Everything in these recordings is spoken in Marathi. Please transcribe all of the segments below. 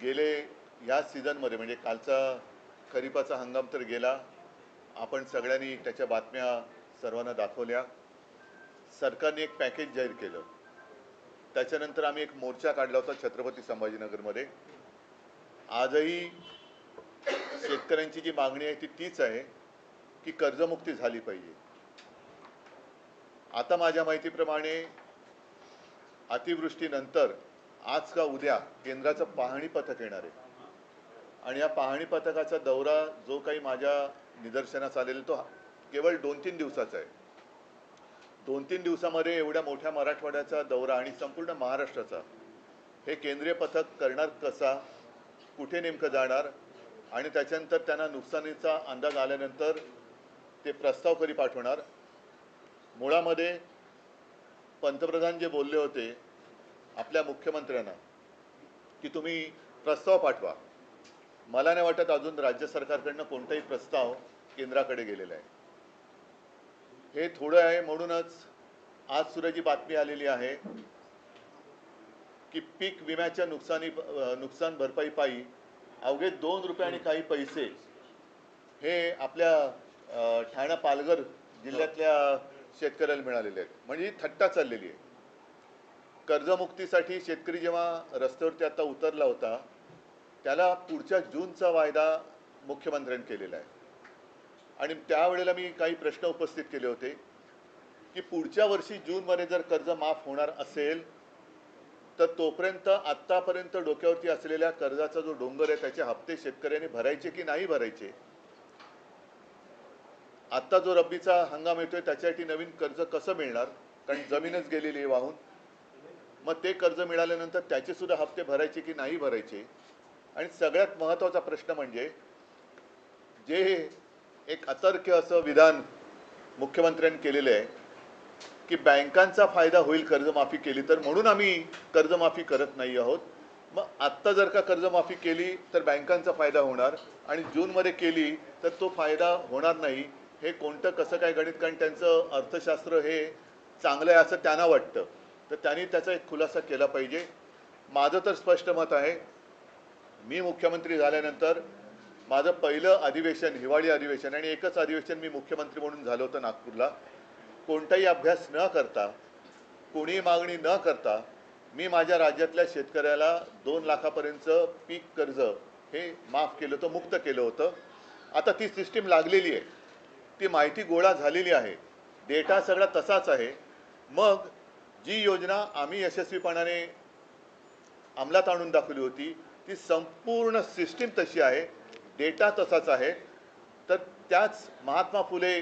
गेले या सीझनमध्ये म्हणजे कालचा खरीपाचा हंगाम तर गेला. आपण सगळ्यांनी त्याच्या बातम्या सर्वांना दाखवल्या. सरकारने एक पॅकेज जाहीर केलं. त्याच्यानंतर आम्ही एक मोर्चा काढला होता छत्रपती संभाजीनगरमध्ये. आजही शेतकऱ्यांची जी मागणी आहे ती तीच आहे की कर्जमुक्ती झाली पाहिजे. आता माझ्या माहितीप्रमाणे अतिवृष्टीनंतर आज का उद्या केंद्राचं पाहणी पथक येणार आहे आणि या पाहणी पथकाचा दौरा जो काही माझ्या निदर्शनास आलेला तो केवळ 2-3 दिवसाचा आहे. 2-3 दिवसामध्ये एवढ्या मोठ्या मराठवाड्याचा दौरा आणि संपूर्ण महाराष्ट्राचा हे केंद्रीय पथक करणार कसा, कुठे नेमकं जाणार आणि त्याच्यानंतर त्यांना नुकसानीचा अंदाज आल्यानंतर ते प्रस्ताव कधी पाठवणार. मुळामध्ये पंतप्रधान जे बोलले होते आपल्या मुख्यमंत्र्यांना की तुम्ही प्रस्ताव पाठवा, मला नाही वाटत अजून राज्य सरकारकडनं कोणताही प्रस्ताव केंद्राकडे गेलेला आहे. हे थोडं आहे म्हणूनच आज सुद्धा जी बातमी आलेली आहे की पीक विम्याच्या नुकसान भरपाईपायी अवघे 2 रुपये आणि काही पैसे हे आपल्या ठाणे पालघर जिल्ह्यातल्या शेतकऱ्याला मिळालेले आहेत. म्हणजे ही थट्टा चाललेली आहे. कर्जमुक्तीसाठी शेतकरी जेव्हा रस्त्यावरती आता उतरला होता त्याला पुढच्या जूनचा वायदा मुख्यमंत्र्यांनी केलेला आहे आणि त्यावेळेला मी काही प्रश्न उपस्थित केले होते की पुढच्या वर्षी जूनमध्ये जर कर्ज माफ होणार असेल तर तोपर्यंत आत्तापर्यंत डोक्यावरती असलेल्या कर्जाचा जो डोंगर आहे त्याचे हप्ते शेतकऱ्यांनी भरायचे की नाही भरायचे. आत्ता जो रब्बीचा हंगाम येतोय त्याच्यासाठी नवीन कर्ज कसं मिळणार, कारण जमीनच गेलेली आहे वाहून. मग ते कर्ज मिळाल्यानंतर त्याचे सुद्धा हप्ते भरायचे की नाही भरायचे. आणि सगळ्यात महत्त्वाचा प्रश्न म्हणजे जे एक अतर्क्य असं विधान मुख्यमंत्र्यांनी केलेलं आहे की बँकांचा फायदा होईल कर्जमाफी केली तर, म्हणून आम्ही कर्जमाफी करत नाही आहोत. मग आत्ता जर का कर्जमाफी केली तर बँकांचा फायदा होणार आणि जूनमध्ये केली तर तो फायदा होणार नाही. हे कोणतं कसं काय गणित, कारण त्यांचं अर्थशास्त्र हे चांगलं आहे असं त्यांना वाटतं. तर त्यांनी त्याचा एक खुलासा केला पाहिजे. माझं तर स्पष्ट मत आहे, मी मुख्यमंत्री झाल्यानंतर माझं पहिलं अधिवेशन हिवाळी अधिवेशन आणि एकच अधिवेशन मी मुख्यमंत्री म्हणून झालं होतं नागपूरला. कोणताही अभ्यास न करता, कोणी मागणी न करता मी माझ्या राज्यातल्या शेतकऱ्याला 2 लाखापर्यंतचं पीक कर्ज हे माफ केलं होतं, मुक्त केलं होतं. आता ती सिस्टीम लागलेली आहे, ती माहिती गोळा झालेली आहे, डेटा सगळा तसाच आहे. मग जी योजना आम्ही यशस्वीपणाने अंमलात आणून दाखवली होती ती संपूर्ण सिस्टीम तशी आहे, डेटा तसाच आहे. तर त्याच महात्मा फुले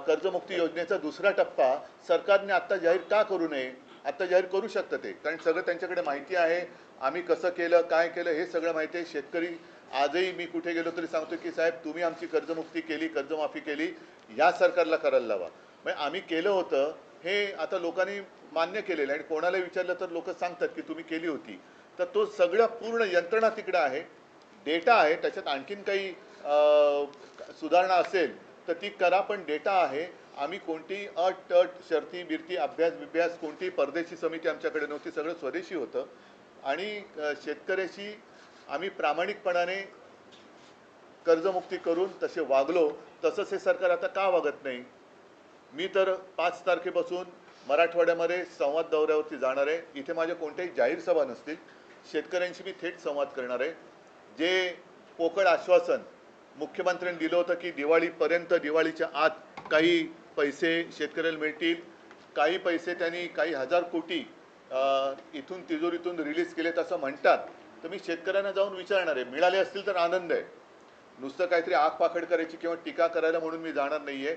कर्जमुक्ती योजनेचा दुसरा टप्पा सरकारने आत्ता जाहीर का करू नये. आत्ता जाहीर करू शकतं ते, कारण सगळं त्यांच्याकडे माहिती आहे. आम्ही कसं केलं, काय केलं हे सगळं माहिती आहे. शेतकरी आजही मी कुठे गेलो तरी सांगतो की साहेब तुम्ही आमची कर्जमुक्ती केली, कर्जमाफी केली, या सरकारला करायला लावा. म्हणजे आम्ही केलं होतं हे आता लोकांनी मान्य केलेलं आहे आणि कोणाला विचारलं तर लोक सांगतात की तुम्ही केली होती. तर तो सगळं पूर्ण यंत्रणा तिकडे आहे, डेटा आहे. त्याच्यात आणखीन काही सुधारणा असेल तर ती करा, पण डेटा आहे. आम्ही कोणती अट शर्ती बिरती अभ्यास कोणती परदेशी समिती आमच्याकडे नव्हती, सगळं स्वदेशी होतं. आणि शेतकऱ्याशी आम्ही प्रामाणिकपणाने कर्जमुक्ती करून तसे वागलो. तसंच हे सरकार आता का वागत नाही. मी तर 5 तारखेपासून मराठवाड्यामध्ये संवाद दौऱ्यावरती जाणार आहे. इथे माझ्या कोणत्याही जाहीर सभा नसतील, शेतकऱ्यांशी मी थेट संवाद करणार आहे. जे पोकळ आश्वासन मुख्यमंत्र्यांनी दिलं होतं की दिवाळीपर्यंत, दिवाळीच्या आत काही पैसे शेतकऱ्याला मिळतील, काही पैसे त्यांनी काही हजार कोटी इथून तिजोरीतून रिलीज केलेत असं म्हणतात. तर मी शेतकऱ्यांना जाऊन विचारणार आहे, मिळाले असतील तर आनंद आहे. नुसतं काहीतरी आग पाखड करायची किंवा टीका करायला म्हणून मी जाणार नाही आहे,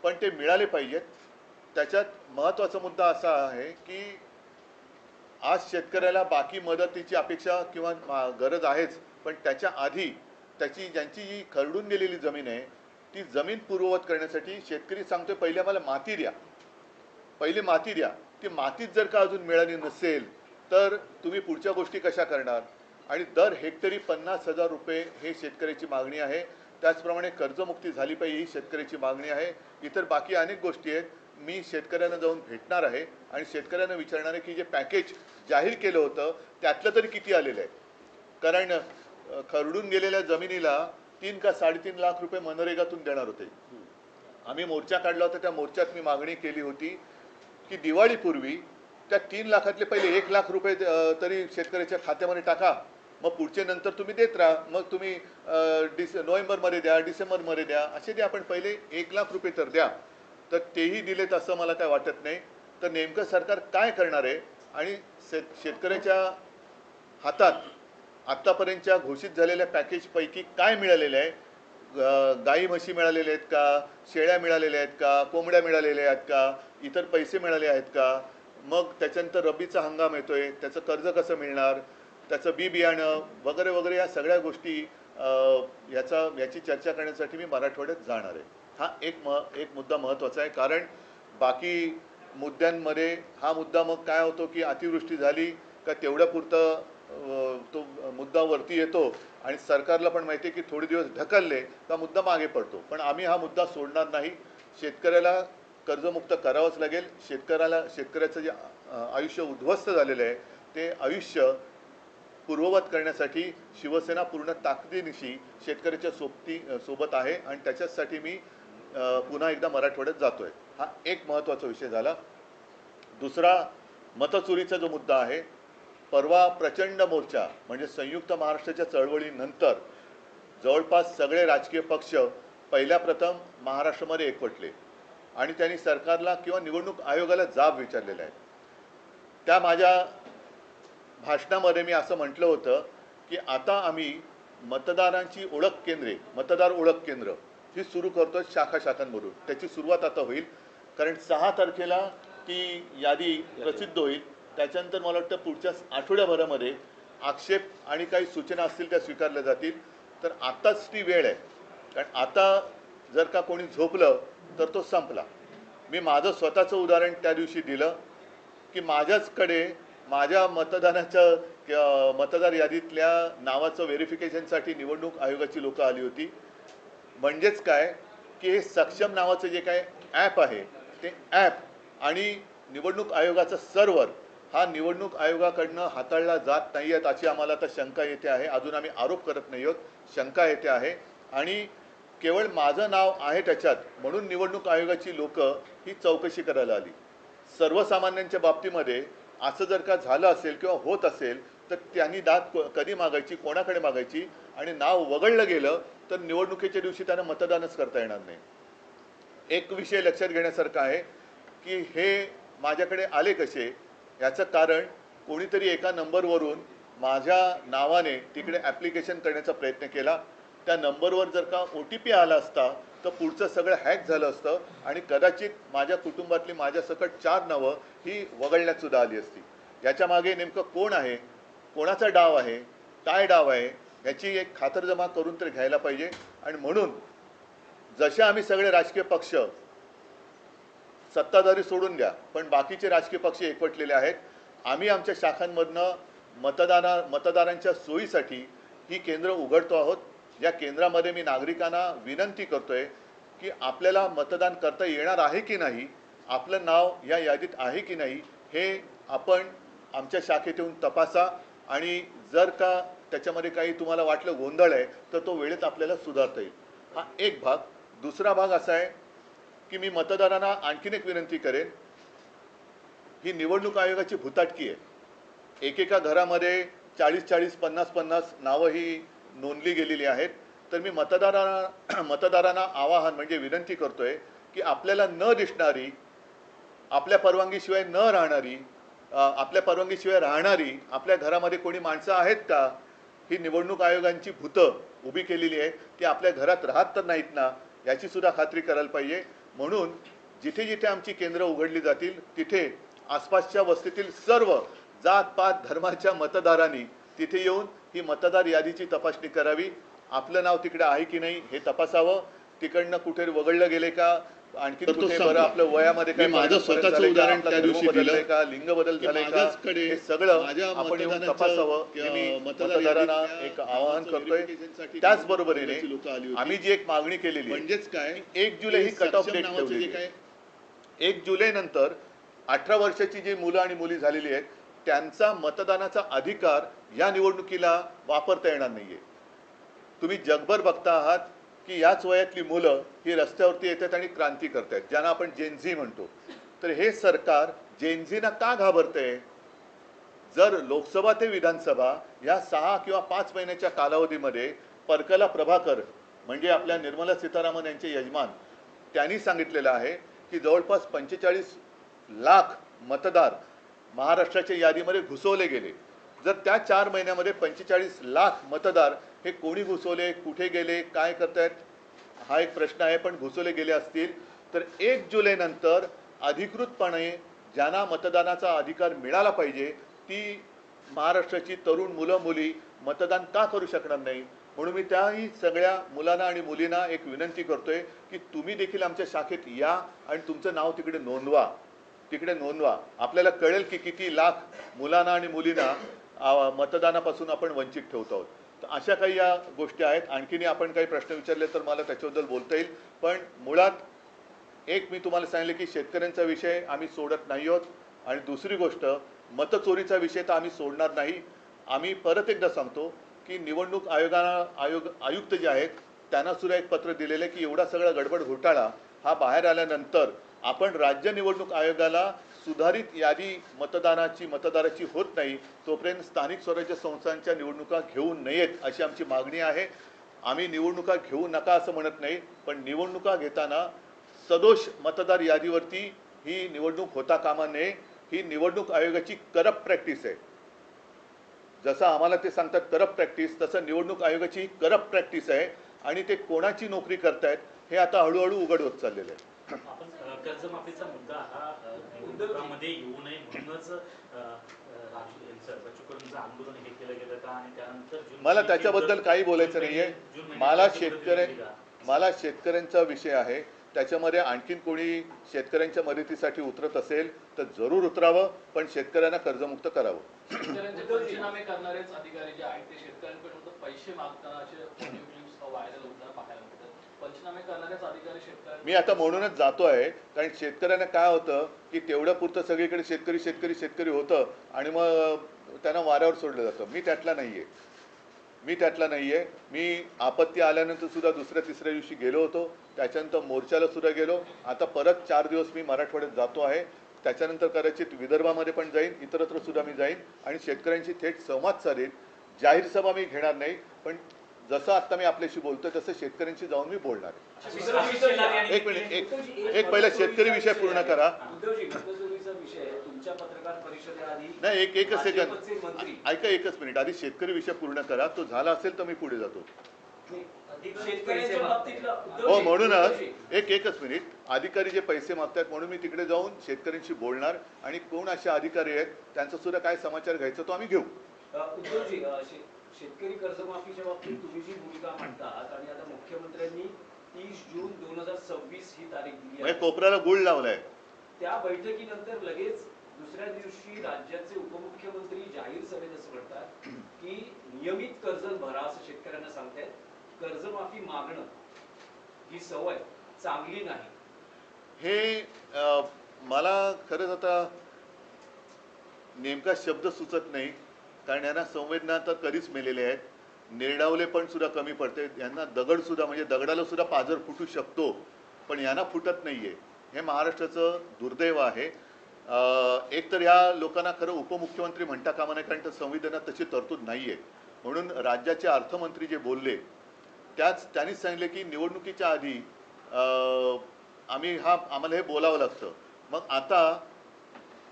पण ते मिळाले पाहिजेत. त्याच्यात महत्त्वाचा मुद्दा असा आहे की आज शेतकऱ्याला बाकी मदतीची अपेक्षा किंवा गरज आहेच, पण त्याच्या आधी ज्यांची जी खरडून गेलेली जमीन आहे ती जमीन पूर्ववत करण्यासाठी शेतकरी सांगतोय पहिले मला माती द्या, पहिली माती द्या. ती मातीच जर का अजून मिळाली नसेल तर तुम्ही पुढच्या गोष्टी कशा करणार. आणि दर हेक्टरी 50,000 रुपये हे शेतकऱ्याची मागणी आहे. त्याचप्रमाणे कर्जमुक्ती झाली पाहिजे ही शेतकऱ्याची मागणी आहे. इतर बाकी अनेक गोष्टी आहेत. मी शेतकऱ्यांना जाऊन भेटणार आहे आणि शेतकऱ्यांना विचारणार आहे की जे पॅकेज जाहीर केलं होतं त्यातलं तरी किती आलेलं आहे. कारण खरडून गेलेल्या जमिनीला 3 का 3.5 लाख रुपये मनरेगातून देणार होते. आम्ही मोर्चा काढला होता. त्या मोर्चात मी मागणी केली होती की दिवाळीपूर्वी त्या 3 लाखातले पहिले 1 लाख रुपये तरी शेतकऱ्याच्या खात्यामध्ये टाका, मग पुढचे नंतर तुम्ही देत राहा. मग तुम्ही नोव्हेंबरमध्ये द्या, डिसेंबरमध्ये द्या, असे द्या, पण पहिले 1 लाख रुपये तर द्या. तर तेही दिलेत असं मला काय वाटत नाही. तर नेमकं सरकार काय करणार आहे आणि शेतकऱ्याच्या हातात आत्तापर्यंतच्या घोषित झालेल्या पॅकेजपैकी काय मिळालेलं आहे? गाई म्हशी मिळालेल्या आहेत का, शेळ्या मिळालेल्या आहेत का, कोंबड्या मिळालेल्या आहेत का, इतर पैसे मिळाले आहेत का, मग त्याच्यानंतर रब्बीचा हंगाम येतोय, त्याचं कर्ज कसं मिळणार, त्याचं बी बियाणं वगैरे वगैरे, या सगळ्या गोष्टी याची चर्चा करण्यासाठी मी मराठवाड्यात जाणार आहे. हा एक मुद्दा महत्त्वाचा आहे, कारण बाकी मुद्द्यांमध्ये हा मुद्दा मग काय होतो की अतिवृष्टी झाली का तेवढ्यापुरतं तो मुद्दा वरती येतो आणि सरकारला पण माहिती आहे की थोडे दिवस ढकलले का मुद्दा मागे पडतो. पण आम्ही हा मुद्दा सोडणार नाही. शेतकऱ्याला कर्जमुक्त करावंच लागेल. शेतकऱ्याचं जे आयुष्य उद्ध्वस्त झालेलं आहे ते आयुष्य पूर्ववत करण्यासाठी शिवसेना पूर्ण ताकदीनिशी शेतकऱ्याच्या सोबत आहे आणि त्याच्यासाठी मी पुन्हा एकदा मराठवाड्यात जातोय. हा एक महत्त्वाचा विषय झाला. दुसरा, मतचोरीचा जो मुद्दा आहे, परवा प्रचंड मोर्चा म्हणजे संयुक्त महाराष्ट्राच्या चळवळीनंतर जवळपास सगळे राजकीय पक्ष पहिल्या प्रथम महाराष्ट्रामध्ये एकवटले आणि त्यांनी सरकारला किंवा निवडणूक आयोगाला जाब विचारलेला आहे. त्या माझ्या भाषणामध्ये मी असं म्हटलं होतं की आता आम्ही मतदारांची ओळख केंद्रे, मतदार ओळख केंद्र ही सुरू करतो शाखांमधून. त्याची सुरुवात आता होईल, कारण 6 तारखेला ती यादी प्रसिद्ध होईल. त्याच्यानंतर मला वाटतं पुढच्या आठवड्याभरामध्ये आक्षेप आणि काही सूचना असतील त्या स्वीकारल्या जातील. तर आत्ताच ती वेळ आहे, कारण आता जर का कोणी झोपलं तर तो संपला. मी माझं स्वतःचं उदाहरण त्या दिवशी दिलं की माझ्याचकडे माझ्या मतदार यादीतल्या नावाचं व्हेरिफिकेशनसाठी निवडणूक आयोगाची लोकं आली होती. म्हणजेच काय की हे सक्षम नावाचं जे काय ॲप आहे ते ॲप आणि निवडणूक आयोगाचा सर्व्हर हा निवडणूक आयोगाकडनं हाताळला जात नाही आहेत अशी आम्हाला आता शंका येते आहे. अजून आम्ही आरोप करत नाही आहोत, शंका येते आहे. आणि केवळ माझं नाव आहे त्याच्यात म्हणून निवडणूक आयोगाची लोकं ही चौकशी करायला आली. सर्वसामान्यांच्या बाबतीमध्ये असं जर का झालं असेल किंवा होत असेल तर त्यांनी दाद कधी मागायची, कोणाकडे मागायची, आणि नाव वगळलं गेलं तर निवडणुकीच्या दिवशी त्यांना मतदानच करता येणार नाही. एक विषय लक्षात घेण्यासारखा आहे की हे माझ्याकडे आले कसे, याचं कारण कोणीतरी एका नंबरवरून माझ्या नावाने तिकडे ॲप्लिकेशन करण्याचा प्रयत्न केला. त्या नंबरवर जर का OTP आला असता तर पुढचं सगळं हॅक झालं असतं आणि कदाचित माझ्या कुटुंबातली माझ्यासकट 4 नावं ही वगळण्यात सुद्धा आली असती. याच्या मागे नेमकं कोण आहे, कोणाचा डाव आहे, काय डाव आहे, याची एक खातरजमा करून तर घ्यायला पाहिजे. आणि म्हणून जसे आम्ही सगळे राजकीय पक्ष, सत्ताधारी सोडून द्या, पण बाकीचे राजकीय पक्ष एकवटलेले आहेत, आम्ही आमच्या शाखांमधनं मतदारांच्या सोयीसाठी ही केंद्र उघडतो आहोत. या केंद्रामध्ये मी नागरिकांना विनंती करतोय की आपल्याला मतदान करता येणार आहे की नाही, आपलं नाव या यादीत आहे की नाही, हे आपण आमच्या शाखेत येऊन तपासा. आणि जर का त्याच्यामध्ये काही तुम्हाला वाटलं गोंधळ आहे तर तो वेळेत आपल्याला सुधारता येईल. हा एक भाग. दुसरा भाग असा आहे की मी मतदारांना आणखीन एक विनंती करेन, ही निवडणूक आयोगाची भुताटकी आहे. एकेका घरामध्ये 40-40, 50-50 नावं ही नोंदली गेलेली आहेत. तर मी मतदारांना आवाहन म्हणजे विनंती करतोय की आपल्याला न दिसणारी, आपल्या परवानगीशिवाय न राहणारी, आपल्या परवानगीशिवाय राहणारी आपल्या घरामध्ये कोणी माणसं आहेत का, ही निवडणूक आयोगांची भूतं उभी केलेली आहे, ती आपल्या घरात राहत तर नाहीत ना, याची सुद्धा खात्री करायला पाहिजे. म्हणून जिथे जिथे आमची केंद्र उघडली जातील तिथे आसपासच्या वस्तीतील सर्व जात-पात धर्माच्या मतदारांनी तिथे येऊन ही मतदार यादीची तपासणी करावी. आपलं नाव तिकडे आहे की नाही हे तपासावं. तिकडनं कुठे वगळलं गेले का, आणखी कुठे बरं आपल्या वयामध्ये काय, माझं स्वतःचं उदाहरण त्या दिवशी दिलंय का, लिंग बदल झाले का, हे सगळं आपण येऊन तपासावं. मी मतदारांना एक आवाहन करतोय. त्याचबरोबरीने आम्ही जी एक मागणी केलेली म्हणजेच काय, 1 जुलै ही कट ऑफ डेट ठेवली आहे. 1 जुलै नंतर 18 वर्षाची जी मुलं आणि मुली झालेली आहेत त्यांचा मतदानाचा अधिकार या निवडणुकीला वापरता येणार नाहीये. तुम्ही जगभर बघता आहात की याच वयातली मुलं ही रस्त्यावरती येतात आणि क्रांती करतात, ज्यांना आपण जेनझी म्हणतो. तर हे सरकार जेनझीना का घाबरतंय? जर लोकसभा ते विधानसभा या 6 किंवा 5 महिन्याच्या कालावधीमध्ये परकला प्रभाकर म्हणजे आपल्या निर्मला सीतारामन यांचे यजमान त्यांनी सांगितलेलं आहे की जवळपास 45 लाख मतदार महाराष्ट्राच्या यादीमध्ये घुसवले गेले. जर त्या 4 महिन्यामध्ये 45 लाख मतदार हे कोणी घुसवले, कुठे गेले, काय करतायत हा एक प्रश्न आहे. पण घुसवले गेले असतील तर 1 जुलैनंतर अधिकृतपणे ज्यांना मतदानाचा अधिकार मिळाला पाहिजे ती महाराष्ट्राची तरुण मुलं मुली मतदान का करू शकणार नाही? म्हणून मी त्याही सगळ्या मुलांना आणि मुलींना एक विनंती करतोय की तुम्ही देखील आमच्या शाखेत या आणि तुमचं नाव तिकडे नोंदवा. आपल्याला कळेल की किती लाख मुलांना आणि मुलींना मतदानापासून आपण वंचित ठेवत आहोत. तर अशा काही या गोष्टी आहेत. आणखीन आपण काही प्रश्न विचारले तर मला त्याच्याबद्दल बोलता येईल. पण मुळात एक मी तुम्हाला सांगितले की शेतकऱ्यांचा विषय आम्ही सोडत नाही आहोत. आणि दुसरी गोष्ट मतचोरीचा विषय तर आम्ही सोडणार नाही. आम्ही परत एकदा सांगतो की निवडणूक आयुक्त जे आहेत त्यांना सुद्धा एक पत्र दिलेलं आहे की एवढा सगळा गडबड घोटाळा हा बाहेर आल्यानंतर आपण राज्य निवडणूक आयोगाला सुधारित यादी मतदाराची होत नाही तोपर्यंत स्थानिक स्वराज्य संस्थांच्या निवडणुका घेऊ नयेत अशी आमची मागणी आहे. आम्ही निवडणुका घेऊ नका असं म्हणत नाही, पण निवडणुका घेताना सदोष मतदार यादीवरती ही निवडणूक होता कामा नये. ही निवडणूक आयोगाची करप्ट प्रॅक्टिस आहे. जसं आम्हाला ते सांगतात करप्ट प्रॅक्टिस, तसं निवडणूक आयोगाची करप्ट प्रॅक्टिस आहे. आणि ते कोणाची नोकरी करतायत हे आता हळूहळू उघड होत चाललेलं आहे. कर्जमाफीचा मुद्दा हा निवडणुकांमध्ये येऊ नये म्हणूनच आंदोलन हे केलं गेलं का? आणि त्यानंतर मला त्याच्याबद्दल काही बोलायचं नाहीये. मला शेतकऱ्यांचा विषय आहे. त्याच्यामध्ये आणखीन कोणी शेतकऱ्यांच्या मदतीसाठी उतरत असेल तर जरूर उतरावं, पण शेतकऱ्यांना कर्जमुक्त करावं. शेतकऱ्यांचे पंचनामे करणारेच अधिकारी जे आहेत ते शेतकऱ्यांकडून पैसे मागतानाचे व्हायरल होतात, पाहायला मिळतात. पंचनामे करणारेच अधिकारी शेतकऱ्यांना मी आता म्हणूनच जातो आहे, कारण शेतकऱ्यांना काय होतं की तेवढ्या पुरतं सगळीकडे शेतकरी होतं आणि मग त्यांना वाऱ्यावर सोडलं जातं. मी त्यातला नाहीये. मी आपत्ती आल्यानंतर सुद्धा दुसऱ्या तिसऱ्या दिवशी गेलो होतो. त्याच्यानंतर मोर्चाला सुद्धा गेलो. आता परत 4 दिवस मी मराठवाड्यात जातो आहे. त्याच्यानंतर कदाचित विदर्भामध्ये पण जाईन, इतरत्र सुद्धा मी जाईन आणि शेतकऱ्यांशी थेट संवाद साधेन. जाहीर सभा मी घेणार नाही, पण जसं आता मी आपल्याशी बोलतोय तसं शेतकऱ्यांशी जाऊन मी बोलणार आहे. एक मिनिट, एक पहिला शेतकरी विषय पूर्ण करा. नाही, एकच सेकंद ऐका, एकच मिनिट. आधी शेतकरी विषय पूर्ण करा. तो झाला असेल तर मी पुढे जातो. हो, म्हणूनच एकच मिनिट. अधिकारी जे पैसे मागतात म्हणून मी तिकडे जाऊन शेतकऱ्यांशी बोलणार आणि कोण असे अधिकारी आहेत त्यांचा सुद्धा काय समाचार घ्यायचा तो आम्ही घेऊ. उद्धवजी, शेतकरी कर्जमाफीच्या बाबतीत तुम्ही जी भूमिका मांडतात आणि आता मुख्यमंत्र्यांनी 30 जून 2026 ही तारीख दिली आहे. कोपऱ्याला गुळ लावलाय. त्या बैठकीनंतर लगेच दुसऱ्या दिवशी राज्याचे उपमुख्यमंत्री जाहीर सभेत असं म्हणतात की नियमित कर्ज भरा असं शेतकऱ्यांना सांगतायत. कर्जमाफी मागणं ही सवय चांगली नाही. हे मला खरंच आता नेमका शब्द सुचत नाही, कारण यांना संवेदना तर कधीच मेलेले आहेत. निर्डावले पण सुद्धा कमी पडते. यांना दगड सुद्धा, म्हणजे दगडाला सुद्धा पाझर फुटू शकतो, पण यांना फुटत नाहीये. हे महाराष्ट्राचं दुर्दैव आहे. एक तर या लोकांना खरं उपमुख्यमंत्री म्हणता कामा नये, कारण संविधानात तशी तरतूद नाहीये. म्हणून राज्याचे अर्थमंत्री जे बोलले त्यांनीच सांगितले की निवडणुकीच्या आधी आम्हाला हे बोलावं लागतं. मग आता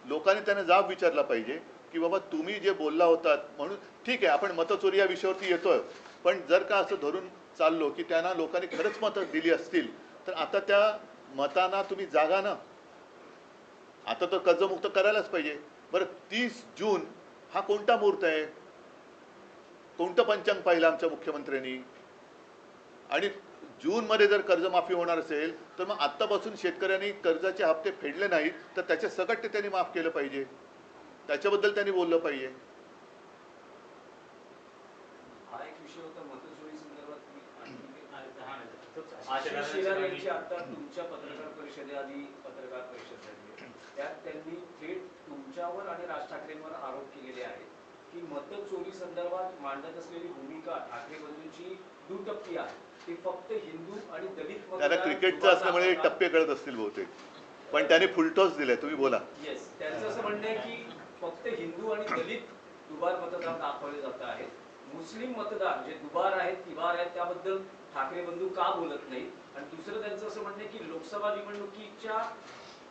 लोकांनी त्यांना जाब विचारला पाहिजे की बाबा तुम्ही जे बोलला होतात म्हणून ठीक आहे, आपण मतचोरी या विषयावरती येतोय, पण जर का असं धरून चाललो की त्यांना लोकांनी खरंच मतं दिली असतील तर आता त्या मतांना तुम्ही जागा ना. आता तर कर्जमुक्त करायलाच पाहिजे. बरं, 30 जून हा कोणता मुहूर्त आहे? कोणतं पंचांग पाहिलं आमच्या मुख्यमंत्र्यांनी? आणि जूनमध्ये जर कर्जमाफी होणार असेल तर मग आत्तापासून शेतकऱ्यांनी कर्जाचे हप्ते फेडले नाहीत तर त्याचे सकट ते त्यांनी माफ केलं पाहिजे. त्याच्याबद्दल त्यांनी बोललं पाहिजे. हा एक विषय होता मतचोरी संदर्भात. आशिष शेलार यांची आता तुमच्या पत्रकार परिषदेआधी पत्रकार परिषद झाली. त्यात त्यांनी थेट तुमच्यावर आणि राज ठाकरेंवर आरोप केलेले आहेत की मतचोरी संदर्भात मांडत असलेली भूमिका ठाकरे बंधूंची दुटप्पी आहे. ती फक्त हिंदू आणि दलित त्याला मतदार क्रिकेटचं दुबार असल्यामुळे दाखवतात. टप्पे कळत असतील बहुतेक, पण त्याने फुलटॉस दिलाय. तुम्ही बोला. येस, त्यांचं असं म्हणणं आहे की फक्त हिंदू आणि दलित दुबार मतदार दाखवले जात आहेत. मुस्लिम मतदार जे दुबार आहेत तिबार आहेत त्याबद्दल ठाकरे बंधू का बोलत नाहीत. आणि दुसरं त्यांचं असं म्हणणं आहे की लोकसभा निवडणुकीच्या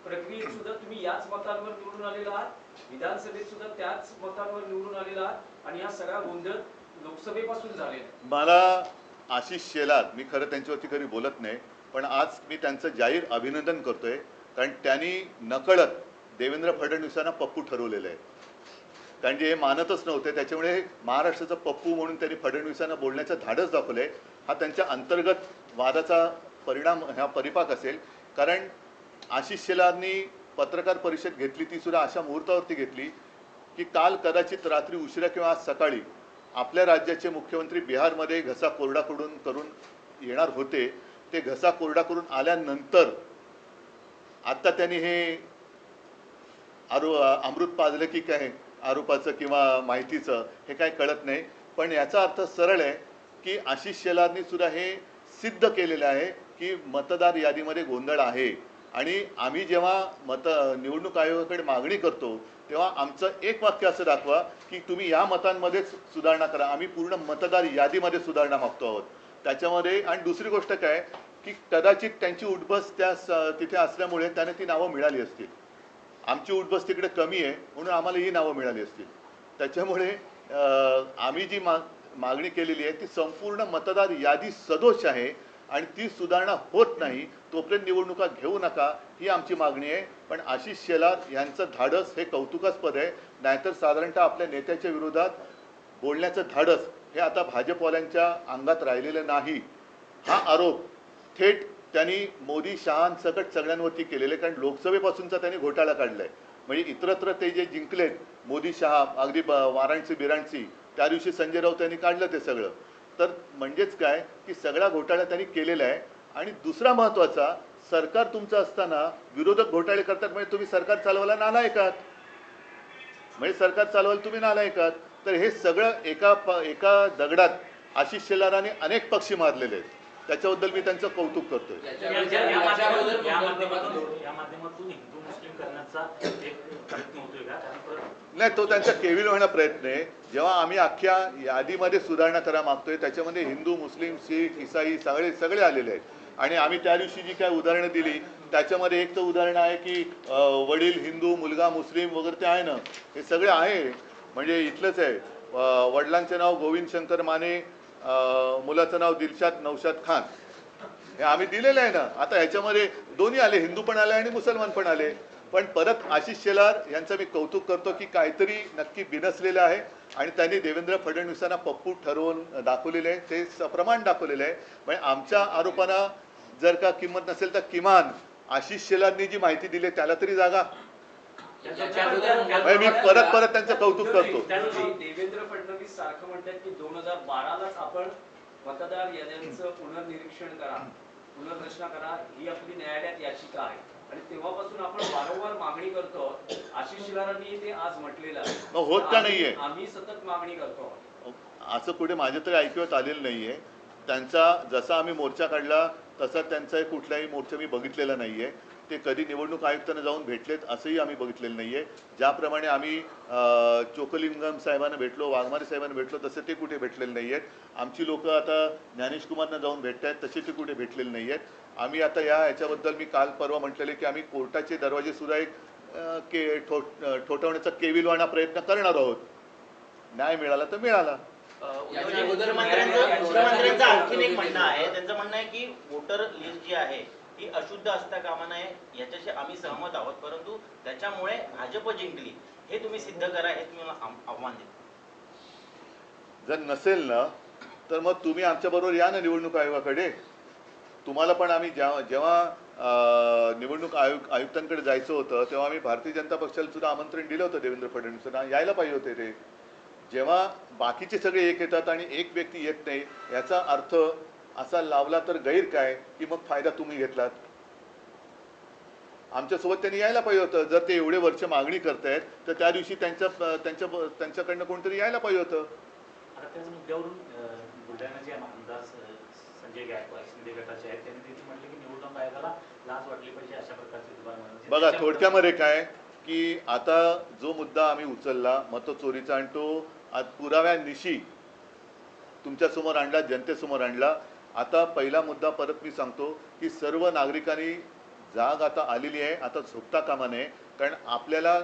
प्रक्रियेत सुद्धा तुम्ही याच मतांवर निवडून आलेला आहात, विधानसभेत सुद्धा त्याच मतांवर निवडून आलेला आहात आणि हा सगळा गोंधळ लोकसभेपासून झालेला आहे. मला आशिष शेलार, मी खरं त्यांच्यावरती कधी बोलत नाही, पण आज मी त्यांचं जाहीर अभिनंदन करतोय, कारण त्यांनी नकळत देवेंद्र फडणवीसांना पप्पू ठरवलेलं आहे. कारण जे हे मानतच नव्हते, त्याच्यामुळे महाराष्ट्राचा पप्पू म्हणून त्यांनी फडणवीसांना बोलण्याचं धाडस दाखवलंय. हा त्यांच्या अंतर्गत वादाचा परिणाम, ह्या परिपाक असेल. कारण आशिष शेलारनी पत्रकार परिषद घेतली, ती सुद्धा अशा मुहूर्तावरती घेतली की काल कदाचित रात्री उशिरा किंवा आज सकाळी आपल्या राज्याचे मुख्यमंत्री बिहारमध्ये घसा कोरडा करून येणार होते. ते घसा कोरडा करून आल्यानंतर आता त्यांनी हे अमृत पाजलं की काय आरोपाचं किंवा माहितीचं, हे काय कळत नाही. पण याचा अर्थ सरळ आहे की आशिष शेलारनी सुद्धा हे सिद्ध केलेलं आहे की मतदार यादीमध्ये गोंधळ आहे. आणि आम्ही जेव्हा निवडणूक आयोगाकडे मागणी करतो तेव्हा आमचं एक वाक्य असं दाखवा की तुम्ही या मतांमध्येच सुधारणा करा. आम्ही पूर्ण मतदार यादीमध्ये सुधारणा मागतो आहोत त्याच्यामध्ये. आणि दुसरी गोष्ट काय की कदाचित त्यांची उठबस तिथे असल्यामुळे त्याने ती नावं मिळाली असतील. आमची उठबस तिकडे कमी आहे म्हणून आम्हाला ही नावं मिळाली असतील. त्याच्यामुळे आम्ही जी मागणी केलेली आहे ती संपूर्ण मतदार यादी सदोष आहे आणि ती सुधारणा होत नाही तोपर्यंत निवडणुका घेऊ नका, ही आमची मागणी आहे. पण आशिष शेलार यांचं धाडस हे कौतुकास्पद आहे. नाहीतर साधारणतः आपल्या नेत्याच्या विरोधात बोलण्याचं धाडस हे आता भाजपवाल्यांच्या अंगात राहिलेलं नाही. हा आरोप थेट त्यांनी मोदी शहांसकट सगळ्यांवरती केलेले, कारण लोकसभेपासूनचा त्यांनी घोटाळा काढलाय. म्हणजे इतरत्र ते जे जिंकलेत मोदी शहा, अगदी वाराणसी बिराणसी, त्या दिवशी संजय राऊत यांनी काढलं ते सगळं. तर म्हणजेच काय की सगळा घोटाळा त्यांनी केलेला आहे. आणि दुसरा महत्त्वाचा, सरकार तुमचं असताना विरोधक घोटाळे करतात म्हणजे तुम्ही सरकार चालवायला नालायक आहात. म्हणजे सरकार चालवायला तुम्ही नालायक आहात. तर हे सगळं एका दगडात आशिष शेलारांनी अनेक पक्षी मारलेले आहेत. त्याच्याबद्दल मी त्यांचं कौतुक करतोय. या माध्यमातून हिंदू मुस्लिम करण्याचा एक प्रयत्न होतोय का? नाही, तो त्यांचा केविल होण्याचा प्रयत्न आहे. जेव्हा आम्ही अख्ख्या यादीमध्ये सुधारणा करा मागतोय त्याच्यामध्ये हिंदू, मुस्लिम, शीख, इसाई सगळे आलेले आहेत. आणि आम्ही त्या दिवशी जी काय उदाहरणं दिली त्याच्यामध्ये एक तर उदाहरण आहे की वडील हिंदू, मुलगा मुस्लिम वगैरे ते आहे ना, हे सगळे आहे. म्हणजे इथलंच आहे, वडिलांचे नाव गोविंद शंकर माने, मुलाचं नाव दिलशाद नौशाद खान, हे आम्ही दिलेलं आहे ना. आता ह्याच्यामध्ये दोन्ही आले, हिंदू पण आले आणि मुसलमान पण आले. पण परत आशिष शेलार यांचं मी कौतुक करतो की काहीतरी नक्की बिनसलेलं आहे आणि त्यांनी देवेंद्र फडणवीसांना पप्पू ठरवून दाखवलेलं आहे, ते प्रमाण दाखवलेलं आहे. म्हणजे आमच्या आरोपांना जर का किंमत नसेल तर किमान आशिष शेलारनी जी माहिती दिली त्याला तरी जागा. मी परत त्यांचं कौतुक करतो. देवेंद्र फडणवीस सारखं म्हणतात की 2012लाच आपण मतदार याद्यांचं पुनर्निरीक्षण करा, पुनर्रचना करा, ही आपली न्यायालयात याचिका आहे. आणि तेव्हापासून आपण वारंवार मागणी करतो. आशिष शेलारांनी ते आज म्हटलेलं आहे. होत का नाहीये? आम्ही सतत मागणी करतो. असं कुठे माझ्या तरी ऐकवत आलेलं नाहीये. त्यांचा जसा आम्ही मोर्चा काढला तसा त्यांचा कुठलाही मोर्चा मी बघितलेला नाहीये. ते कधी निवडणूक आयुक्तांना जाऊन भेटलेत असंही आम्ही बघितलेलं नाहीये. ज्याप्रमाणे आम्ही चोकलिंगम साहेबांना भेटलो, वाघमारे साहेबांना भेटलो, तसे ते कुठे भेटलेले नाही आहेत. आमची लोक आता ज्ञानेश कुमारना जाऊन भेटत आहेत, तसे ते कुठे भेटलेले नाही आहेत. आम्ही आता याच्याबद्दल मी काल परवा म्हटलेले की आम्ही कोर्टाचे दरवाजे सुद्धा एक ठोठवण्याचा केविलवाणा प्रयत्न करणार आहोत. न्याय मिळाला तर मिळाला. मुख्यमंत्र्यांचं आणखीन एक म्हणणं आहे, त्यांचं म्हणणं आहे की वोटर लिस्ट जी आहे ही अशुद्ध असता कामा नये, याच्याशी आम्ही सहमत आहोत, परंतु त्याच्यामुळे भाजप जिंकली हे तुम्ही सिद्ध करा, हे तुम्ही आव्हान देता. जर नसेल ना तर मग तुम्ही आमच्याबरोबर या ना निवडणूक आयोगाकडे. तुम्हाला पण आम्ही जेव्हा निवडणूक आयुक्तांकडे जायचं होतं तेव्हा आम्ही भारतीय जनता पक्षाला सुद्धा आमंत्रण दिलं होतं. देवेंद्र फडणवीसांना यायला पाहिजे होते ते. जेव्हा बाकीचे सगळे एक येतात आणि एक व्यक्ती येत नाही, याचा अर्थ असा लावला तर गैर काय की मग फायदा तुम्ही घेतलात. आमच्यासोबत त्यांनी यायला पाहिजे होतं. जर ते एवढे वर्ष मागणी करतायत तर त्या दिवशी त्यांच्याकडनं कोणतरी यायला पाहिजे होतं. आता त्याच मुद्द्यावरून बुलढाण्याचे आमदार संजय गायकवाड शिंदे गटाचे आहेत, त्यांनी देखील म्हटले की निवडणूक आयोगाला लाच वाटली पाहिजे अशा प्रकारचे दुभान. बघा थोडक्यामध्ये काय की आता जो मुद्दा आम्ही उचलला मतचोरीचा आणि तो आज पुराव्यानिशी तुमच्यासमोर आणला, जनतेसमोर आणला. आता पहिला मुद्दा परत मी सांगतो की सर्व नागरिकांनी जाग आता आलेली आहे. आता झोपता कामा नये, कारण आपल्याला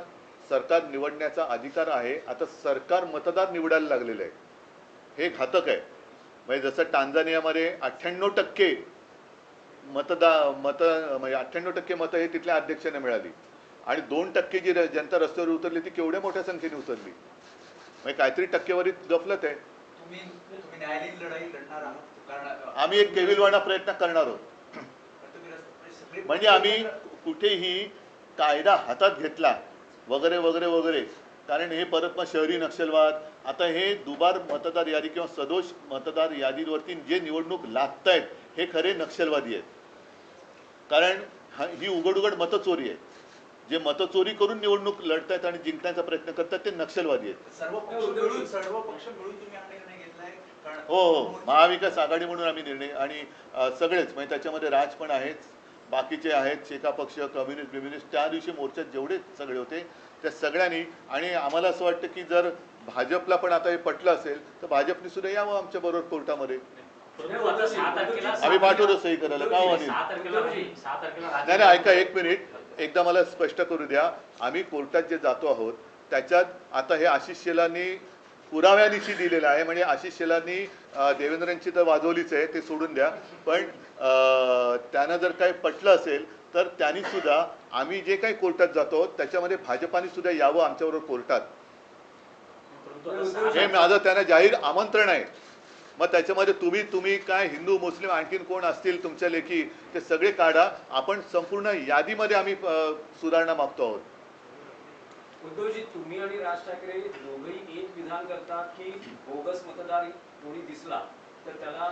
सरकार निवडण्याचा अधिकार आहे. आता सरकार मतदार निवडायला लागलेलं आहे, हे घातक आहे. म्हणजे जसं टांझानियामध्ये 98% म्हणजे 98% मतं हे तिथल्या अध्यक्षांना मिळाली आणि 2% जी जनता रस्त्यावर उतरली ती केवढ्या मोठ्या संख्येने उतरली. म्हणजे काहीतरी टक्केवारीत गफलत आहे. तुम्ही न्यायालयीन लढाई लढणार आहात कारण आम्ही एक केविलवाणा प्रयत्न करणार आहोत. म्हणजे आम्ही कुठेही कायदा हातात घेतला वगैरे वगैरे वगैरे, कारण हे परत मग शहरी नक्षलवाद, आता हे दुबार मतदार यादी किंवा सदोष मतदार यादीवरती जे निवडणूक लादतायत हे खरे नक्षलवादी आहेत. कारण ही उघड उघड मतचोरी आहे. जे मतचोरी करून निवडणूक लढतायत आणि जिंकण्याचा प्रयत्न करतात ते नक्षलवादी आहेत. सर्व पक्ष मिळून तुम्ही हा निर्णय घेतलाय कारण हो, महाविकास आघाडी म्हणून आम्ही निर्णय आणि सगळेच म्हणजे त्याच्यामध्ये राज पण आहेत, बाकीचे आहेत, शेका पक्ष, कम्युनिस्ट त्या दिवशी मोर्चात जेवढे सगळे होते त्या सगळ्यांनी. आणि आम्हाला असं वाटतं की जर भाजपला पण आता हे पटलं असेल तर भाजपने सुद्धा यावं आमच्या बरोबर कोर्टामध्ये. परंतु आता 6 तारखेला आम्ही पाठवतो सही करायला, का वाटेल. 6 तारखेला नाही नाही, ऐका एक मिनिट, एकदा मला स्पष्ट करू द्या. आम्ही कोर्टात जे जातो आहोत त्याच्यात आता हे आशिष शेलारनी पुराव्यानिशी दिलेलं आहे. म्हणजे आशिष शेलारनी देवेंद्रांची तर वाजवलीच आहे, ते सोडून द्या. पण त्यांना जर काही पटलं असेल तर त्यांनी सुद्धा आम्ही जे काही कोर्टात जातो त्याच्यामध्ये भाजपाने सुद्धा यावं आमच्याबरोबर कोर्टात. हे माझं त्यांना जाहीर आमंत्रण आहे. मग त्याच्यामध्ये तुम्ही काय हिंदू मुस्लिम आणखीन कोण असतील तुमच्या लेखी ते सगळे काढा. आपण संपूर्ण यादीमध्ये आम्ही सुधारणा मागतो आहोत. उद्धवजी, तुम्ही आणि राज ठाकरे दोघंही एक विधान करतात की बोगस मतदार कोणी दिसला तर त्याला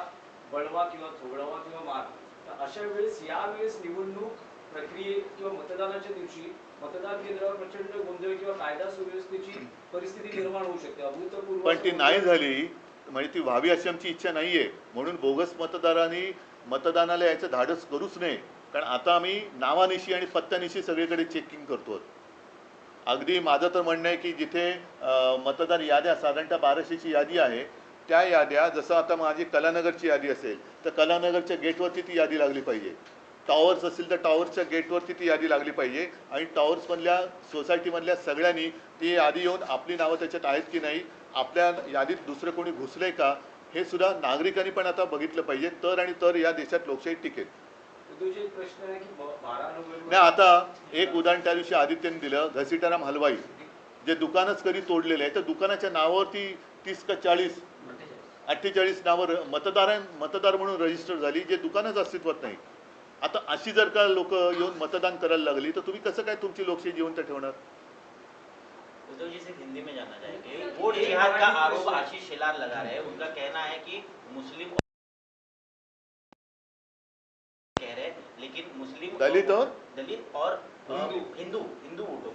बळवा किंवा थोडवा किंवा मार. तर अशा वेळेस यावेळेस निवडणूक प्रक्रियेत किंवा मतदानाच्या दिवशी मतदान केंद्रावर प्रचंड गोंधळ किंवा कायदा सुव्यवस्थेची परिस्थिती निर्माण होऊ शकते. अभूतपूर्व पण ती नाही झाली, म्हणजे ती व्हावी अशी आमची इच्छा नाहीये. म्हणून बोगस मतदारांनी मतदानाला याचं धाडस करूच नये. कारण आता आम्ही नावानिशी आणि पत्त्यानिशी सगळीकडे चेकिंग करतो. अगदी माझं तर म्हणणं आहे की जिथे मतदार याद्या साधारणतः 1200ची यादी आहे त्या याद्या, जसं आता माझी कलानगरची यादी असेल तर कलानगरच्या गेटवरती ती यादी लागली पाहिजे. टॉवर्स असेल तर टॉवरच्या गेटवरती ती यादी लागली पाहिजे आणि टॉवर्समधल्या सोसायटीमधल्या सगळ्यांनी ती यादी येऊन आपली नावं त्याच्यात आहेत की नाही, आपल्या यादीत दुसरं कोणी घुसलंय का, हे सुद्धा नागरिकांनी पण आता बघितलं पाहिजे. तर या देशात लोकशाही टिकेल. प्रश्न आहे की 12 नोव्हेंबर नाही, आता एक उदाहरण त्या दिवशी आदित्यने दिलं, घसीटाराम हलवाई जे दुकानच कधी तोडलेलं आहे तर दुकानाच्या नावावरती 30 का 48 नावं मतदार म्हणून रजिस्टर झाली, जे दुकानच अस्तित्वात नाही. आता अशी जर का लोक येऊन मतदान करायला लागली तर तुम्ही कसं काय तुमची लोकशाही जिवंत ठेवणार. उद्धव जी से हिंदी में जानना चाहेंगे, वोट जिहाद का आरोप आशीष शेलार लगा रहे हैं. उनका कहना है कि मुस्लिम कह रहे हैं, लेकिन मुस्लिम दलित और हिंदू वोटों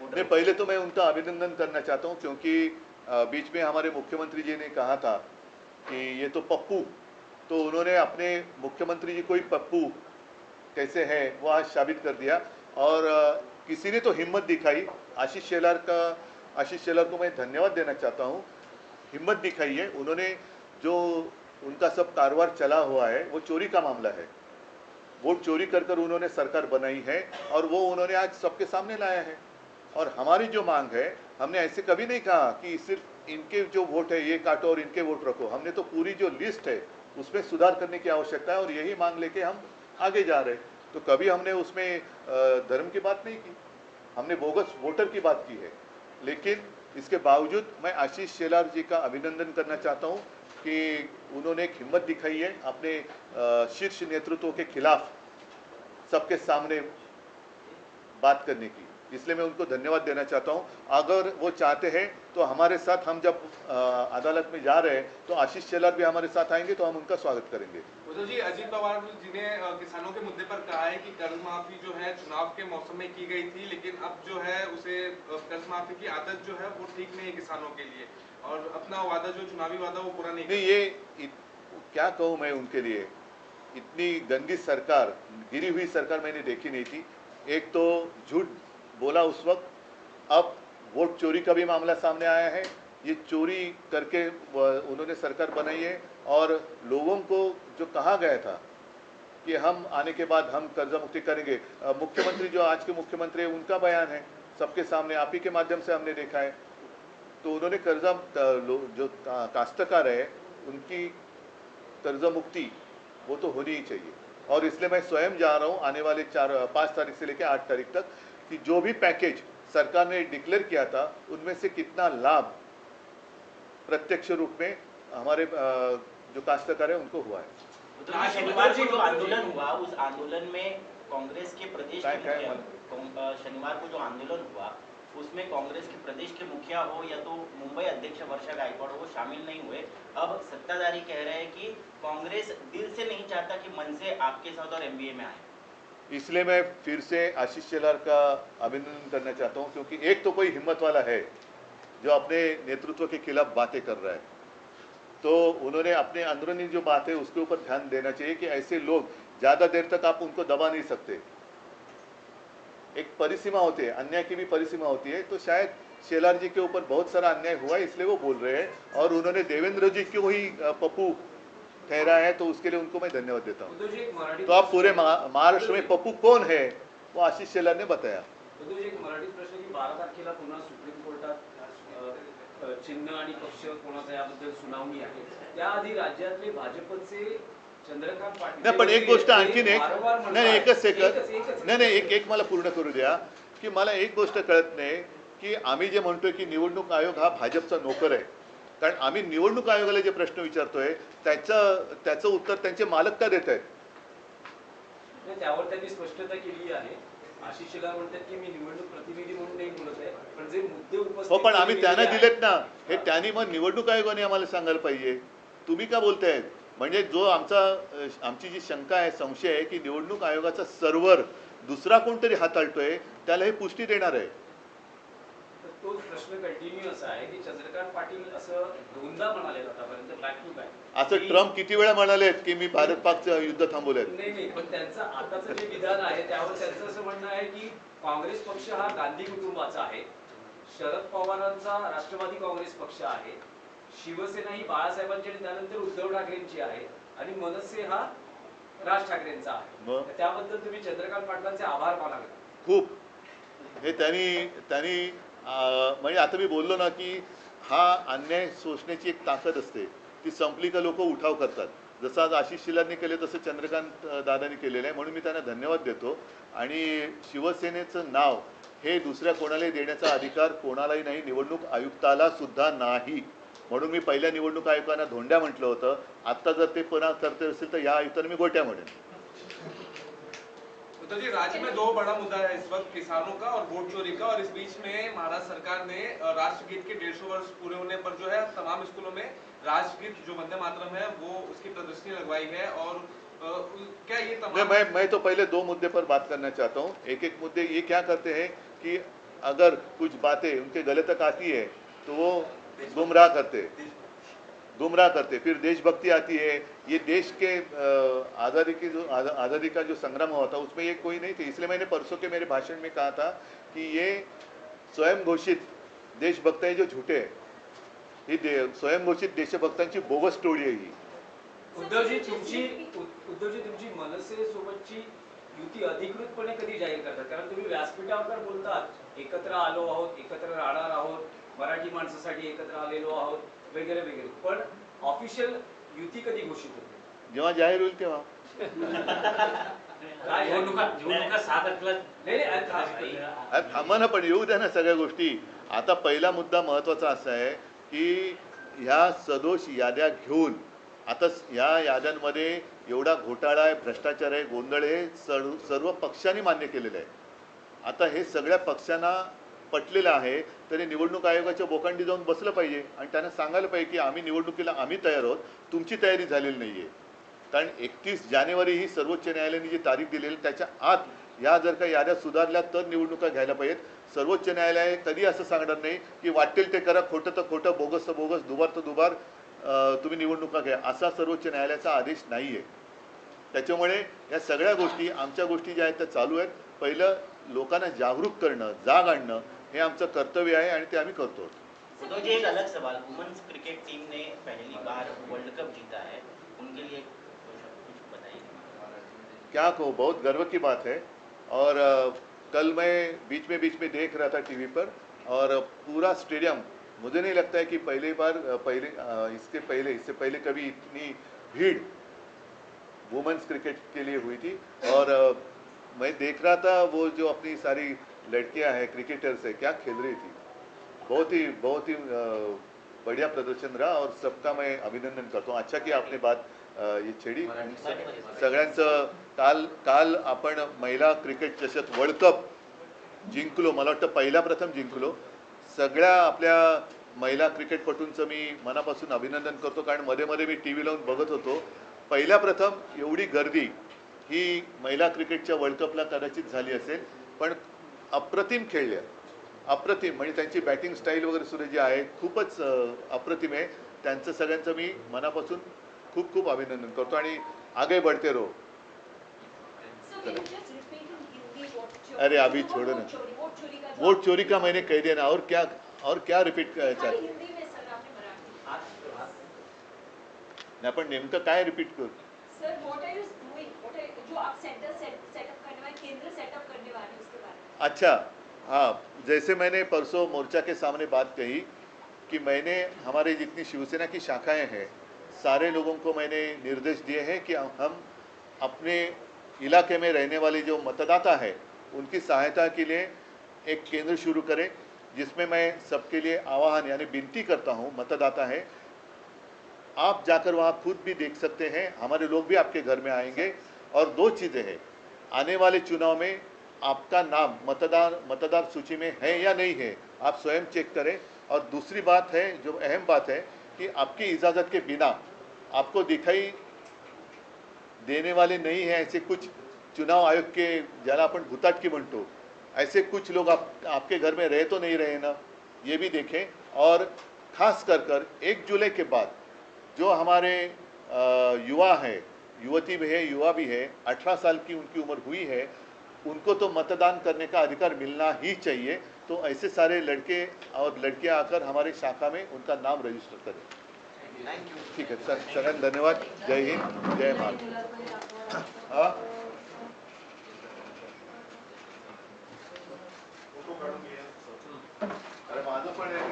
मैं पहले तो मैं उनका अभिनंदन करना चाहता हूँ, क्योंकि बीच में हमारे मुख्यमंत्री जी ने कहा था कि ये तो पप्पू, तो उन्होंने अपने मुख्यमंत्री जी को ही पप्पू कैसे है वो आज साबित कर दिया. और किसी ने तो हिम्मत दिखाई. आशीष शेलार को मैं धन्यवाद देना चाहता हूँ. हिम्मत दिखाई है उन्होंने. जो उनका सब कारोबार चला हुआ है वो चोरी का मामला है. वोट चोरी कर उन्होंने सरकार बनाई है और वो उन्होंने आज सबके सामने लाया है. और हमारी जो मांग है, हमने ऐसे कभी नहीं कहा कि सिर्फ इनके जो वोट है ये काटो और इनके वोट रखो. हमने तो पूरी जो लिस्ट है उसमें सुधार करने की आवश्यकता है और यही मांग लेके हम आगे जा रहे हैं. तो कभी हमने उसमें धर्म की बात नहीं की, हमने बोगस वोटर की बात की है. लेकिन इसके बावजूद मैं आशीष शेलार जी का अभिनंदन करना चाहता हूँ कि उन्होंने एक हिम्मत दिखाई है अपने शीर्ष नेतृत्व के खिलाफ सबके सामने बात करने की. इसलिए मैं उनको धन्यवाद देना चाहता हूँ। अगर वो चाहते हैं तो हमारे साथ, हम जब अदालत में जा रहे हैं तो आशीष शेलार भी हमारे साथ आएंगे, तो हम उनका स्वागत करेंगे। उद्धव जी, अजीत पवार जी ने किसानों के मुद्दे पर कहा है कि कर्ज माफी जो है चुनाव के मौसम में की गई थी, लेकिन अब जो है उसे कर्ज माफी की आदत जो है वो ठीक नहीं है किसानों के लिए, और अपना वादा जो चुनावी वादा वो पूरा नहीं ये क्या कहूँ मैं उनके लिए, इतनी गंदी सरकार, गिरी हुई सरकार मैंने देखी नहीं थी। एक तो झूठ बोला उस वक्त, अब वोट चोरी का भी मामला सामने आया है। ये चोरी करके उन्होंने सरकार बनाई है, और लोगों को जो कहा गया था कि हम आने के बाद हम कर्जा मुक्ति करेंगे, मुख्यमंत्री जो आज के मुख्यमंत्री है उनका बयान है सबके सामने, आप ही के माध्यम से हमने देखा है। तो उन्होंने कर्जा जो काश्तकार है उनकी कर्जा मुक्ति वो तो होनी ही चाहिए, और इसलिए मैं स्वयं जा रहा हूँ आने वाले 5 तारीख से लेकर 8 तारीख तक, कि जो भी पैकेज सरकार ने डिक्लेयर किया था उनमें से कितना लाभ प्रत्यक्ष रूप में हमारे जो काश्तकार है उनको हुआ है। तो शनिवार को जो आंदोलन हुआ, उस आंदोलन में कांग्रेस के प्रदेश के मुखिया, शनिवार को जो आंदोलन हुआ उसमें कांग्रेस के प्रदेश के मुखिया हो या तो मुंबई अध्यक्ष वर्षा गायकवाड़ वो शामिल नहीं हुए। अब सत्ताधारी कह रहे हैं कि कांग्रेस दिल से नहीं चाहता कि मन से आपके साथ और एमबीए में आए। इसलिए मैं फिर से आशीष शेलार का अभिनंदन करना चाहता हूं, क्योंकि एक तो कोई हिम्मत वाला है जो अपने नेतृत्व के खिलाफ बातें कर रहा है, तो उन्होंने अपने अंदरूनी जो बात है उसके ऊपर ध्यान देना चाहिए कि ऐसे लोग ज़्यादा देर तक आप उनको दबा नहीं सकते। एक परिसीमा होती है, अन्याय की भी परिसीमा होती है। तो शायद शेलार जी के ऊपर बहुत सारा अन्याय हुआ है, इसलिए वो बोल रहे हैं, और उन्होंने देवेंद्र जी को ही पप्पू ठहरा है, तो उसके लिए उनको मैं धन्यवाद देता हूँ। तो आप पूरे महाराष्ट्र में पप्पू कौन है वो आशीष शेलार ने बताया। एक मराठी प्रश्न की 12 तारखेला पुन्हा सुप्रीम कोर्टात चिन्ह आणि पक्ष कोणाचा याबद्दल सुनावणी आहे, त्याआधी राज्यातले भाजपचे चंद्रकांत पाटील नाही, पण एक गोष्ट आणखीन एक नाही, एकच सेकंद नाही, एक मला पूर्ण करू द्या, की मला एक गोष्ट कळत नाही की आम्ही जे म्हणतोय की निवडणूक आयोग हा भाजपचा नोकर आहे, कारण आम्ही निवडणूक आयोगाला जे प्रश्न विचारतोय त्याचं उत्तर त्यांचे मालक का देत आहेत? त्यावर त्यांनी स्पष्टता केली आहे। आशिष शेलार म्हणतात की मी निवडणूक प्रतिनिधी म्हणून नाही बोलत आहे, पण जे मुद्दे उपस्थित हो, पण आम्ही त्यांना दिलेत ना, हे त्यांनी मग निवडणूक आयोगाने आम्हाला सांगायला पाहिजे, तुम्ही का बोलताय? म्हणजे जो आमची जी शंका आहे, संशय आहे की निवडणूक आयोगाचा सर्व्हर दुसरा कोणतरी हाताळतोय, त्याला हे पुष्टी देणार आहे। तो प्रश्न कंटिन्यू असा आहे की चंद्रकांत पाटील असं दोनदा म्हणाले आतापर्यंत बॅक टू बॅक, असं ट्रम्प किती वेळा म्हणालेत की मी भारत पाकचं युद्ध थांबवलंय? नाही, पण त्यांचं आताचं जे विधान आहे त्यावर त्यांचं असं म्हणणं आहे की काँग्रेस पक्ष हा गांधी कुटुंबाचा आहे, शरद पवारांचा राष्ट्रवादी काँग्रेस पक्ष आहे, शिवसेना ही बाळासाहेबांची आणि त्यानंतर उद्धव ठाकरेंची आहे, आणि मनसे हा राज ठाकरेंचा आहे। त्याबद्दल तुम्ही चंद्रकांत पाटलांचे आभार मानावे। खूप हे त्यांनी म्हणजे आता मी बोललो ना की हा अन्याय सोसण्याची एक ताकद असते, ती संपली का लोक उठाव करतात। जसं आज आशिष शेलारने केले तसं चंद्रकांत दादांनी केलेलं आहे, म्हणून मी त्यांना धन्यवाद देतो। आणि शिवसेनेचं नाव हे दुसऱ्या कोणालाही देण्याचा अधिकार कोणालाही नाही, निवडणूक आयुक्ताला सुद्धा नाही, म्हणून मी पहिल्या निवडणूक आयोगाने धोंड्या म्हटलं होतं। आता जर ते पुन्हा करते असेल तर या आयुक्तांना मी गोट्या म्हणेन। उद्धव जी, राज्य में 2 बड़ा मुद्दा है इस वक्त, किसानों का और वोट चोरी का, और इस बीच में महाराष्ट्र सरकार ने राष्ट्रगीत के 150 वर्ष पूरे होने पर जो है तमाम स्कूलों में राष्ट्रगीत जो वंदे मातरम है वो उसकी प्रदर्शनी लगवाई है। और क्या ये तमाम मैं तो पहले 2 मुद्दे पर बात करना चाहता हूँ। एक मुद्दे ये क्या करते हैं कि अगर कुछ बातें उनके गले तक आती है तो वो गुमराह करते, फिर देशभक्ति आती है। ये देश के आज़ादी का जो संग्राम हुआ था उसमें ये कोई नहीं थे, इसलिए मैंने परसों के मेरे भाषण में कहा था कि ये स्वयं घोषित देशभक्त है जो झूठे हैं, ही स्वयं घोषित देशभक्तांची बोगस टोळी आहे ही। उद्धवजी तुमची मनसे सोबतची युती अधिकृतपणे कधी जाहीर करतात? कारण तुम्ही व्यासपीठावर तर बोलतात एकत्र आलो आहोत, एकत्र राहणार आहोत, मराठी माणसासाठी एकत्र आलेलो आहोत वगैरे वगैरे, पण ऑफिशियल युती कधी घोषित होते? जेव्हा जाहीर होईल तेव्हा। निवडणुका 6 तारखेला थांबा ना, पण येऊ द्या ना सगळ्या गोष्टी। आता पहिला मुद्दा महत्त्वाचा असा आहे की ह्या सदोष याद्या घेऊन आता या याद्यांमध्ये एवढा घोटाळा आहे, भ्रष्टाचार आहे, गोंधळ आहे, सर्व पक्षांनी मान्य केलेलं आहे। आता हे सगळ्या पक्षांना पटलेलं आहे, तरी निवडणूक आयोगाच्या बोकांडी जाऊन बसलं पाहिजे आणि त्यांना सांगायला पाहिजे की आम्ही निवडणुकीला आम्ही तयार आहोत, तुमची तयारी झालेली नाही आहे. कारण 31 जानेवारी ही सर्वोच्च न्यायालयाने जी तारीख दिलेली त्याच्या आत या जर का याद्या सुधारल्या तर निवडणुका घ्यायला पाहिजेत. सर्वोच्च न्यायालय कधी असं सांगणार नाही की वाटेल ते करा, खोटं तर खोटं, बोगस तर बोगस, दुबार तर दुबार, तुम्ही निवडणुका घ्या, असा सर्वोच्च न्यायालयाचा आदेश नाही आहे. त्याच्यामुळे या सगळ्या गोष्टी आमच्या गोष्टी ज्या आहेत त्या चालू आहेत. पहिलं लोकांना जागरूक करणं, जाग आणणं हे आमचं कर्तव्य आहे आणि ते आम्ही करतो. उद्धव जी, एक अलग सवाल, वुमेन्स क्रिकेट टीम ने पहली बार वर्ल्ड कप जीता है, उनके लिए कुछ बताइए. क्या कहो, बहुत गर्व की बात है. और कल मैं बीच में देख रहा था टीवी पर और पूरा स्टेडियम, मुझे नहीं लगता है कि इससे पहले कभी इतनी भीड़ वुमेन्स क्रिकेट के लिए हुई थी. और मैं देख रहा था वो जो अपनी सारी लड़कियां हैं क्रिकेटर्स है, क्या खेल रही थी. बहुत ही बढ़िया प्रदर्शन रहा और सबका मैं अभिनंदन करता हूँ. अच्छा की आपने बात ये छेडी. सगळ्यांचं काल आपण महिला क्रिकेट चषक वर्ल्ड कप जिंकलो, मला वाटतं पहिला प्रथम जिंकलो. सगळ्या आपल्या महिला क्रिकेटपटूंचं मी मनापासून अभिनंदन करतो. कारण मध्ये मध्ये मी टी व्ही लावून बघत होतो, पहिल्या प्रथम एवढी गर्दी ही महिला क्रिकेटच्या वर्ल्ड कपला कदाचित झाली असेल. पण अप्रतिम खेळल्या, अप्रतिम. म्हणजे त्यांची बॅटिंग स्टाईल वगैरे सुद्धा जी आहे खूपच अप्रतिम आहे. त्यांचं सगळ्यांचं मी मनापासून खूप खूप अभिनंदन करतो आणि आगे बढ़ते रहो. अरे अभी छोड़ो ना, वोट चोरी का मैंने कह दिया ना, और क्या रिपीट करायचं. नाही पण नेमकं काय रिपीट करू. Sir what are you doing, जो आप सेंटर सेटअप करने वाले, केंद्र सेटअप करने वाले, उसके बारे में. अच्छा, हाँ, जैसे मैंने परसों मोर्चा के सामने बात कही कि मैंने हमारे जितनी शिवसेना की शाखाएं हैं सारे लोगों को मैंने निर्देश दिए हैं कि हम अपने इलाके में रहने वाले जो मतदाता है उनकी सहायता के लिए एक केंद्र शुरू करें, जिसमें मैं सबके लिए आह्वान यानी विनती करता हूं. मतदाता है, आप जाकर वहाँ खुद भी देख सकते हैं, हमारे लोग भी आपके घर में आएंगे. और दो चीज़ें हैं, आने वाले चुनाव में आपका नाम मतदार सूची में है या नहीं है, आप स्वयं चेक करें. और दूसरी बात है, जो अहम बात है, कि आपकी इजाज़त के बिना आपको दिखाई देने वाले नहीं है ऐसे कुछ चुनाव आयोग के, ज्याला आपण भुताटकी म्हणतो, ऐसे कुछ लोग आपके घर में रह तो नहीं रहे ना, ये भी देखें. और खास कर 1 जुलाई के बाद जो हमारे युवा है, युवती भी है, युवा भी है, 18 साल की उनकी उम्र हुई है, उनको तो मतदान करने का अधिकार मिलना ही चाहिए. तो ऐसे सारे लड़के और लड़कियां आकर हमारे शाखा में उनका नाम रजिस्टर करें. ठीक है सर, सगळ्यांना धन्यवाद. जय हिंद, जय महाराष्ट्र. हाँ, अरे माझं पण आहे.